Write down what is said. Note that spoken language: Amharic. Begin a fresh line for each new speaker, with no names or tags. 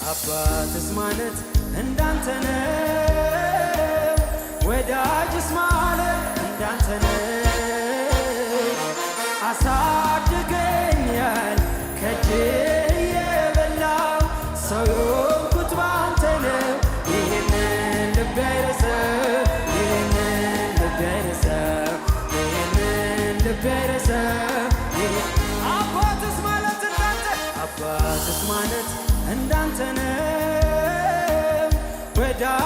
አባትስ ማለት እንዳንተ ነው ወዳጅስ ማለት እንዳንተ ነው አሳድገኛል ከእጅ የበላው ሰው የሆንኩት ባንተ ነው ይህንን ልቤ አይረሳው ይህንን ልቤ አይረሳው ይህንን ልቤ አይረሳው አባትስ ማለት እንዳንተ ነው ወዳጅ